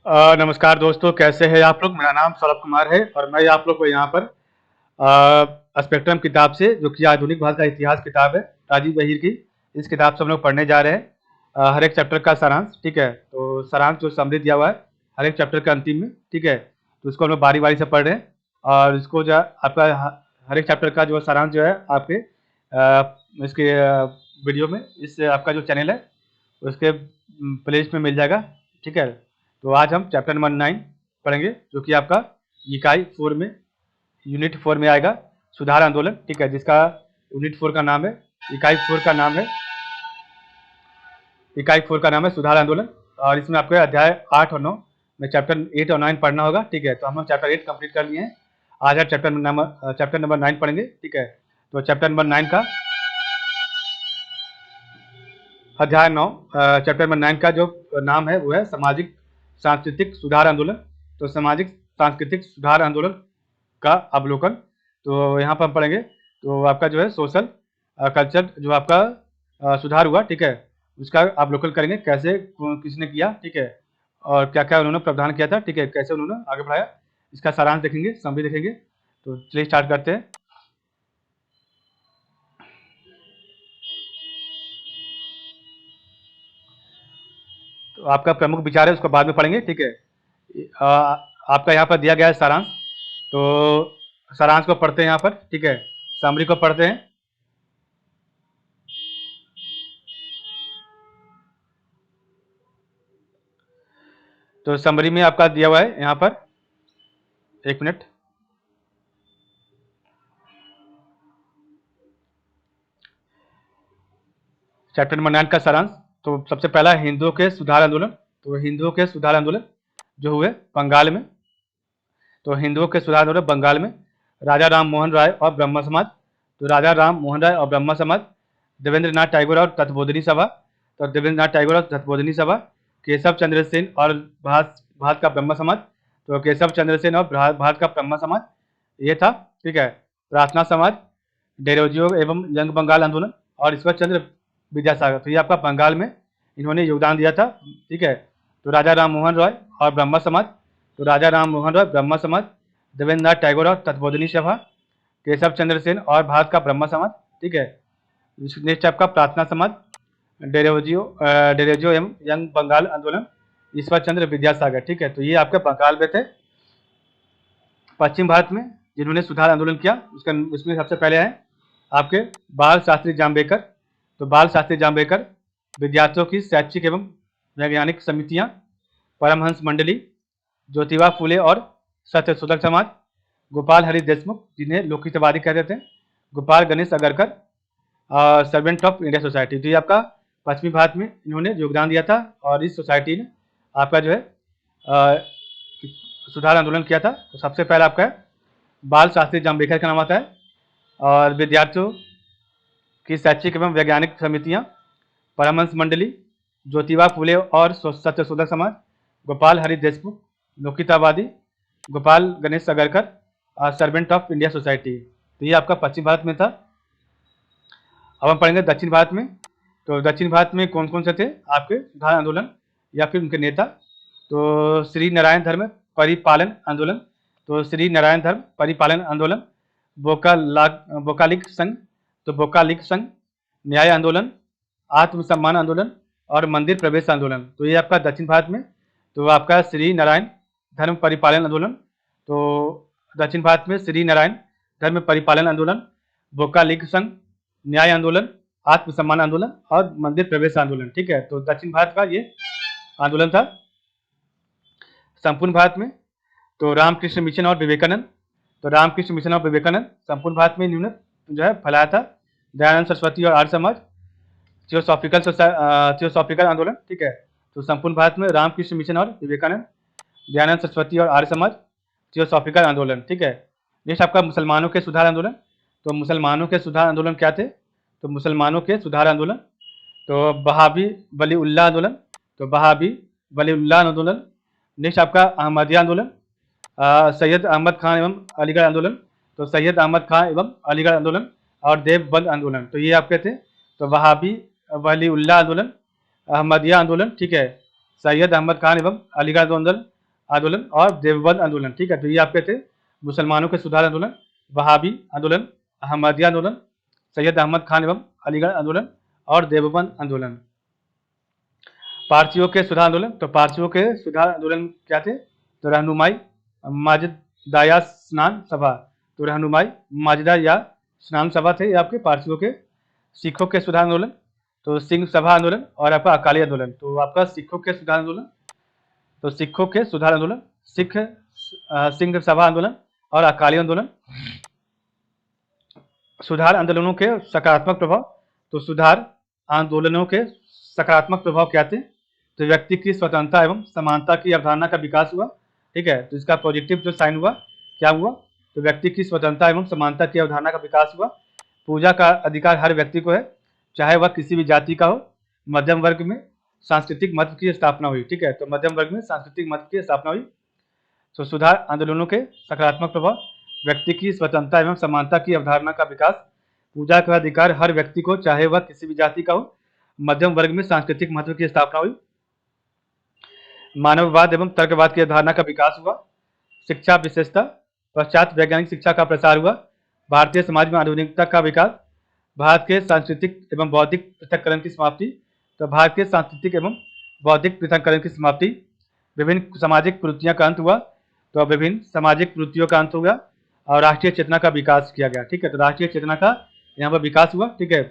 नमस्कार दोस्तों, कैसे हैं आप लोग। मेरा नाम सौरभ कुमार है और मैं आप लोग को यहाँ पर स्पेक्ट्रम किताब से, जो कि आधुनिक भारत का इतिहास किताब है, राजीव बहिर की, इस किताब से हम लोग पढ़ने जा रहे हैं। हर एक चैप्टर का सारांश, ठीक है। तो सारांश जो समरी दिया हुआ है हर एक चैप्टर के अंतिम में, ठीक है। तो इसको हम लोग बारी बारी से पढ़ रहे हैं और इसको जो है आपका हर एक चैप्टर का जो सारांश जो है आपके इसके वीडियो में, इस आपका जो चैनल है उसके प्लेलिस्ट में मिल जाएगा, ठीक है। तो आज हम चैप्टर नंबर 9 पढ़ेंगे, जो कि आपका इकाई 4 में, यूनिट 4 में आएगा, सुधार आंदोलन, ठीक है। जिसका यूनिट 4 का नाम है, इकाई 4 का नाम है, इकाई 4 का नाम है सुधार आंदोलन। और इसमें आपको अध्याय 8 और 9 में चैप्टर 8 और 9 पढ़ना होगा, ठीक है। तो हम लोग चैप्टर 8 कंप्लीट कर लिए हैं। आज हम चैप्टर नंबर 9 पढ़ेंगे, ठीक है। तो चैप्टर नंबर 9 का अध्याय 9, चैप्टर नंबर 9 का जो नाम है वो है सामाजिक सांस्कृतिक सुधार आंदोलन। तो सामाजिक सांस्कृतिक सुधार आंदोलन का अवलोकन, तो यहाँ पर हम पढ़ेंगे। तो आपका जो है सोशल कल्चर जो आपका सुधार हुआ, ठीक है, उसका अवलोकन करेंगे, कैसे किसने किया, ठीक है, और क्या क्या उन्होंने प्रावधान किया था, ठीक है, कैसे उन्होंने आगे बढ़ाया, इसका सारांश देखेंगे, समरी देखेंगे। तो चलिए स्टार्ट करते हैं। तो आपका प्रमुख विचार है उसको बाद में पढ़ेंगे, ठीक है। आपका यहाँ पर दिया गया है सारांश, तो सारांश को पढ़ते हैं यहाँ पर, ठीक है। समरी को पढ़ते हैं। तो समरी में आपका दिया हुआ है यहाँ पर, एक मिनट। चैप्टर नंबर 9 का सारांश। तो सबसे पहला हिंदुओं के सुधार आंदोलन। तो हिंदुओं के सुधार आंदोलन जो हुए बंगाल में, तो हिंदुओं के सुधार आंदोलन बंगाल में, राजा राम मोहन राय और ब्रह्म समाज। तो राजा राम मोहन राय और ब्रह्म समाज, देवेंद्र नाथ टैगोर और तत्वबोधिनी सभा। तो देवेंद्र नाथ टैगोर और तत्वबोधिनी सभा, केशव चंद्र सेन और भारत का ब्रह्म समाज। तो केशव चंद्र सेन और भारत का ब्रह्म समाज ये था, ठीक है। प्रार्थना समाज, डेरोजियो एवं यंग बंगाल आंदोलन और ईश्वर चंद्र विद्यासागर। तो ये आपका बंगाल में इन्होंने योगदान दिया था, ठीक है। तो राजा राम मोहन रॉय और ब्रह्म समाज, तो राजा राम मोहन रॉय ब्रह्म समाज, देवेंद्र नाथ टैगोर और तत्वबोधिनी सभा, केशव चंद्र सेन और भारत का ब्रह्म समाज, ठीक है। नेक्स्ट आपका प्रार्थना समाज, डेरोजियो एवं यंग बंगाल आंदोलन, ईश्वर चंद्र विद्यासागर, ठीक है। तो ये आपके बंगाल में थे। पश्चिम भारत में जिन्होंने सुधार आंदोलन किया उसमें सबसे पहले है आपके बाल शास्त्री जाम्बेकर। तो बाल शास्त्री जाम्बेकर, विद्यार्थियों की शैक्षिक एवं वैज्ञानिक समितियां, परमहंस मंडली, ज्योतिबा फुले और सत्यशोधक समाज, गोपाल हरि देशमुख जिन्हें लोकहितवादी कहते थे, Gopal Ganesh Agarkar, servant of India society. तो ये आपका पश्चिमी भारत में इन्होंने योगदान दिया था और इस सोसाइटी ने आपका जो है सुधार आंदोलन किया था। तो सबसे पहला आपका है बाल शास्त्री जाम्बेकर का नाम आता है, और विद्यार्थियों की शैक्षिक एवं वैज्ञानिक समितियां, परमहंस मंडली, ज्योतिबा फुले और Satyashodhak Samaj, Gopal Hari Deshmukh, Lokhitwadi, Gopal Ganesh Agarkar, servant of India society. तो ये आपका पश्चिम भारत में था। अब हम पढ़ेंगे दक्षिण भारत में। तो दक्षिण भारत में कौन कौन से थे आपके सुधार आंदोलन या फिर उनके नेता। तो श्री नारायण धर्म परिपालन आंदोलन, तो श्री नारायण धर्म परिपालन आंदोलन, बोकालिक संघ, तो बोकालिक संघ, न्याय आंदोलन, आत्मसम्मान आंदोलन और मंदिर प्रवेश आंदोलन। तो ये आपका दक्षिण भारत में। तो आपका श्री नारायण धर्म परिपालन आंदोलन, तो दक्षिण भारत में श्री नारायण धर्म परिपालन आंदोलन, बोकालिक संघ, न्याय आंदोलन, आत्मसम्मान आंदोलन और मंदिर प्रवेश आंदोलन, ठीक है। तो दक्षिण भारत का ये आंदोलन था। संपूर्ण भारत में तो रामकृष्ण मिशन और विवेकानंद, तो रामकृष्ण मिशन और विवेकानंद संपूर्ण भारत में इन्होंने जो है फैलाया था। दयानंद सरस्वती और आर्य समाज, थियोसॉफिकल आंदोलन, ठीक है। तो संपूर्ण भारत में रामकृष्ण मिशन और विवेकानंद, दयानंद सरस्वती और आर्य समाज, थियोसॉफिकल आंदोलन, ठीक है। नेक्स्ट आपका मुसलमानों के सुधार आंदोलन। तो मुसलमानों के सुधार आंदोलन क्या थे। तो मुसलमानों के सुधार आंदोलन, तो बहाबी वलीउल्लाह आंदोलन, तो बहाबी वलीउल्लाह आंदोलन। नेक्स्ट आपका अहमदिया आंदोलन, सैयद अहमद खान एवं अलीगढ़ आंदोलन, तो सैयद अहमद खान एवं अलीगढ़ आंदोलन और देवबंद आंदोलन। तो ये आपके थे। तो वहाबी वलीउल्लाह आंदोलन, अहमदिया आंदोलन, ठीक है, सैयद अहमद खान एवं अलीगढ़ आंदोलन आंदोलन और देवबंद आंदोलन। ठीक है, तो ये आपके थे मुसलमानों के सुधार आंदोलन, वहाबी आंदोलन, अहमदिया आंदोलन, सैयद अहमद खान एवं अलीगढ़ आंदोलन और देवबंद आंदोलन। पारसियों के सुधार आंदोलन, तो पारसियों के सुधार आंदोलन क्या थे? तो रहनुमाई माजिदाया स्नान सभा, तो रहनुमाई माजिदा या स्नान सभा थे ये आपके पारसियों के। सिखों के सुधार आंदोलन, तो सिंह सभा आंदोलन और आपका अकाली आंदोलन। तो आपका सिखों के सुधार आंदोलन, तो सिखों के सुधार आंदोलन, सिंह सभा आंदोलन और अकाली आंदोलन। सुधार आंदोलनों के सकारात्मक प्रभाव, तो सुधार आंदोलनों के सकारात्मक प्रभाव क्या थे? तो व्यक्ति की स्वतंत्रता एवं समानता की अवधारणा का विकास हुआ। ठीक है, तो इसका पॉजिटिव जो साइन हुआ, क्या हुआ? तो व्यक्ति की स्वतंत्रता एवं समानता की अवधारणा का विकास हुआ। पूजा का अधिकार हर व्यक्ति को है, चाहे वह किसी भी जाति का हो। मध्यम वर्ग में सांस्कृतिक महत्व की स्थापना हुई। ठीक है, तो मध्यम वर्ग में सांस्कृतिक महत्व की स्थापना हुई। तो सुधार आंदोलनों के सकारात्मक प्रभाव, व्यक्ति की स्वतंत्रता एवं समानता की अवधारणा का विकास, पूजा का अधिकार हर व्यक्ति को, चाहे वह किसी भी जाति का हो। मध्यम वर्ग में सांस्कृतिक महत्व की स्थापना हुई। मानववाद एवं तर्कवाद की अवधारणा का विकास हुआ। शिक्षा विशेषता, पश्चात वैज्ञानिक शिक्षा का प्रसार हुआ। भारतीय समाज में आधुनिकता का विकास, भारत के सांस्कृतिक एवं बौद्धिक पृथक्करण की समाप्ति। तो भारत के सांस्कृतिक एवं बौद्धिक पृथक्करण की समाप्ति, विभिन्न सामाजिक कुरीतियों का अंत हुआ। तो विभिन्न सामाजिक कुरीतियों का अंत हुआ और राष्ट्रीय चेतना का विकास किया गया। ठीक है, तो राष्ट्रीय चेतना का यहाँ पर विकास हुआ। ठीक है,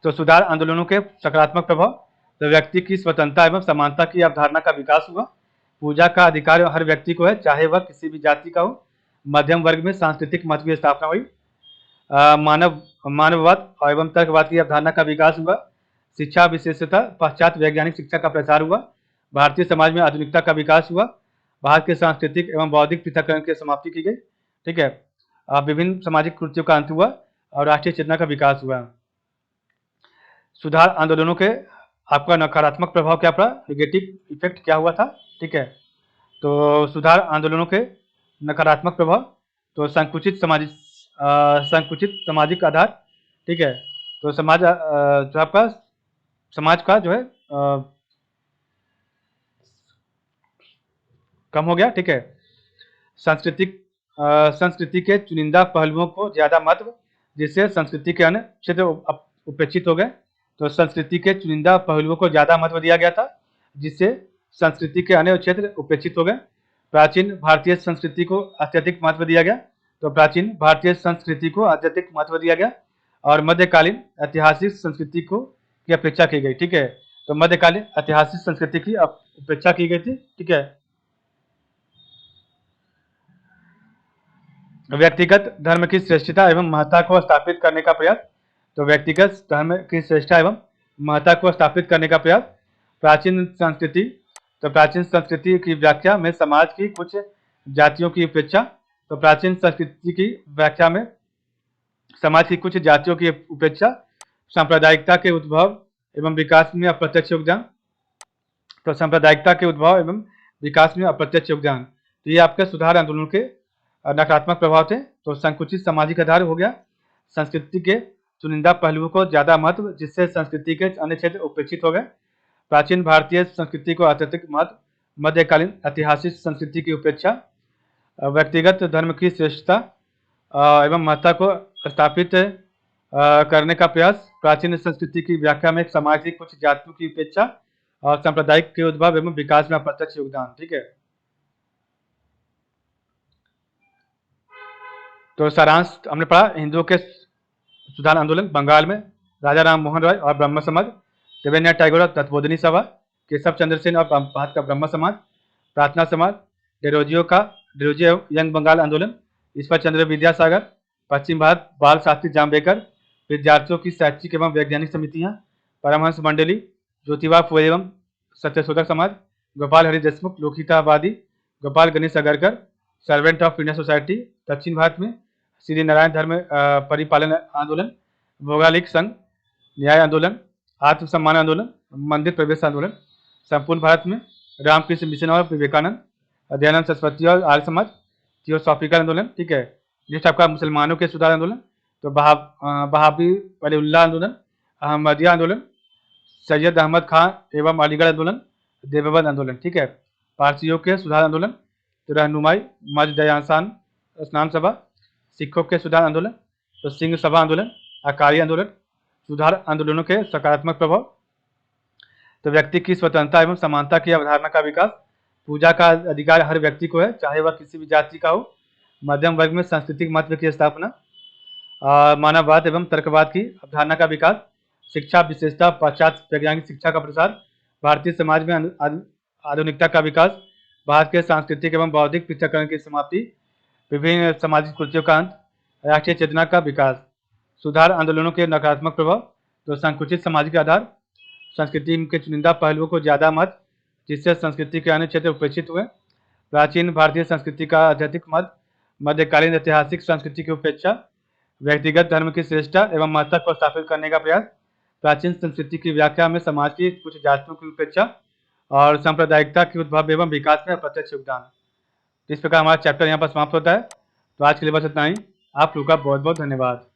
तो सुधार आंदोलनों के सकारात्मक प्रभाव, तो व्यक्ति की स्वतंत्रता एवं समानता की अवधारणा का विकास हुआ। पूजा का अधिकार हर व्यक्ति को है, चाहे वह किसी भी जाति का हो। मध्यम वर्ग में सांस्कृतिक महत्व की स्थापना हुई। मानववाद एवं तर्कवाद की अवधारणा का विकास हुआ। शिक्षा विशेषता, पश्चात वैज्ञानिक शिक्षा का प्रसार हुआ। भारतीय समाज में आधुनिकता का विकास हुआ। भारत के सांस्कृतिक एवं बौद्धिक पृथक्करण की समाप्ति की गई। ठीक है, विभिन्न सामाजिक कुरीतियों का अंत हुआ और राष्ट्रीय चेतना का विकास हुआ। सुधार आंदोलनों के आपका नकारात्मक प्रभाव क्या पड़ा? नेगेटिव इफेक्ट क्या हुआ था? ठीक है, तो सुधार आंदोलनों के नकारात्मक प्रभाव, तो संकुचित सामाजिक आधार। ठीक है, तो समाज जो आपका समाज का जो है कम हो गया। ठीक है, संस्कृति के चुनिंदा पहलुओं को ज्यादा महत्व, जिससे संस्कृति के अन्य क्षेत्र उपेक्षित हो गए। तो संस्कृति के चुनिंदा पहलुओं को ज्यादा महत्व दिया गया था, जिससे संस्कृति के अन्य क्षेत्र उपेक्षित हो गए। प्राचीन भारतीय संस्कृति को अत्यधिक महत्व दिया गया। तो प्राचीन भारतीय संस्कृति को अत्यधिक महत्व दिया गया और मध्यकालीन ऐतिहासिक संस्कृति को की अपेक्षा की गई। ठीक है, तो मध्यकालीन ऐतिहासिक संस्कृति की उपेक्षा की गई थी। ठीक है, व्यक्तिगत धर्म की श्रेष्ठता एवं महत्ता को स्थापित करने का प्रयास, तो व्यक्तिगत धर्म की श्रेष्ठता एवं महत्ता को स्थापित करने का प्रयास। प्राचीन संस्कृति, तो प्राचीन संस्कृति की व्याख्या में समाज की कुछ जातियों की उपेक्षा, तो प्राचीन संस्कृति की व्याख्या में समाज की कुछ जातियों की उपेक्षा। सांप्रदायिकता के उद्भव एवं विकास में अप्रत्यक्ष योगदान, तो सांप्रदायिकता के उद्भव एवं विकास में अप्रत्यक्ष योगदान। तो ये आपके सुधार आंदोलन के नकारात्मक प्रभाव थे। तो संकुचित सामाजिक आधार हो गया, संस्कृति के चुनिंदा पहलुओं को ज्यादा महत्व, जिससे संस्कृति के अन्य क्षेत्र उपेक्षित हो गए। प्राचीन भारतीय संस्कृति को अत्यधिक महत्व, मध्यकालीन ऐतिहासिक संस्कृति की उपेक्षा। व्यक्तिगत धर्म की श्रेष्ठता एवं महत्ता को स्थापित करने का प्रयास। प्राचीन संस्कृति की व्याख्या में समाज की कुछ जातियों की उपेक्षा और सांप्रदायिक के उद्भव एवं विकास में अप्रत्यक्ष योगदान। ठीक है, तो सारांश हमने पढ़ा, हिंदुओं के सुधार आंदोलन बंगाल में राजा राम मोहन राय और ब्रह्म समाज, देवेंद्रनाथ टैगोर और तत्वोधनी सभा, केशव चंद्र सेन और भारत का ब्रह्म समाज, प्रार्थना समाज, डेरोजियो यंग बंगाल आंदोलन, ईश्वर चंद्र विद्यासागर, पश्चिम भारत बाल शास्त्री जाम्बेकर, विद्यार्थियों की शैक्षिक एवं वैज्ञानिक समितियां, परमहंस मंडली, ज्योतिबा फुले एवं Satyashodhak Samaj, Gopal Hari Deshmukh Lokhitwadi, Gopal Ganesh Agarkar, servant of Indian society. दक्षिण भारत में श्री नारायण धर्म परिपालन आंदोलन, भौगोलिक संघ, न्याय आंदोलन, आत्मसम्मान आंदोलन, मंदिर प्रवेश आंदोलन। संपूर्ण भारत में रामकृष्ण मिशन और विवेकानंद, दयानंद सरस्वती और आर्य समाज, थियोसॉफिकल आंदोलन। ठीक है, नेक्स्ट आपका मुसलमानों के सुधार आंदोलन, तो बहाबी वलीउल्लाह आंदोलन, अहमदिया आंदोलन, सैयद अहमद खान एवं अलीगढ़ आंदोलन, देवबंद आंदोलन। ठीक है, पारसियों के सुधार आंदोलन, तो रहनुमाई मज दयासान स्नान सभा। सिखों के सुधार आंदोलन, तो सिंह सभा आंदोलन, अकाली आंदोलन। सुधार आंदोलनों के सकारात्मक प्रभाव, तो व्यक्ति की स्वतंत्रता एवं समानता की अवधारणा का विकास। पूजा का अधिकार हर व्यक्ति को है, चाहे वह किसी भी जाति का हो। मध्यम वर्ग में सांस्कृतिक महत्व की स्थापना। मानववाद एवं तर्कवाद की अवधारणा का विकास। शिक्षा विशेषता पाश्चात्य वैज्ञानिक शिक्षा का प्रसार। भारतीय समाज में आधुनिकता का विकास। भारत के सांस्कृतिक एवं बौद्धिक पृथक्करण की समाप्ति। विभिन्न सामाजिक कुर्तियों का अंत। राष्ट्रीय चेतना का विकास। सुधार आंदोलनों के नकारात्मक प्रभाव, तो संकुचित सामाजिक आधार, संस्कृति के चुनिंदा पहलुओं को ज्यादा महत्व, जिससे संस्कृति के अन्य क्षेत्र उपेक्षित हुए। प्राचीन भारतीय संस्कृति का अत्यधिक महत्व, मध्यकालीन ऐतिहासिक संस्कृति की उपेक्षा। व्यक्तिगत धर्म की श्रेष्ठता एवं महत्ता को स्थापित करने का प्रयास। प्राचीन संस्कृति की व्याख्या में समाज की कुछ जातियों की उपेक्षा और सांप्रदायिकता के उद्भव एवं विकास में अप्रत्यक्ष योगदान। इस प्रकार हमारा चैप्टर यहाँ पर समाप्त होता है। तो आज के लिए बस इतना ही। आप लोगों का बहुत बहुत धन्यवाद।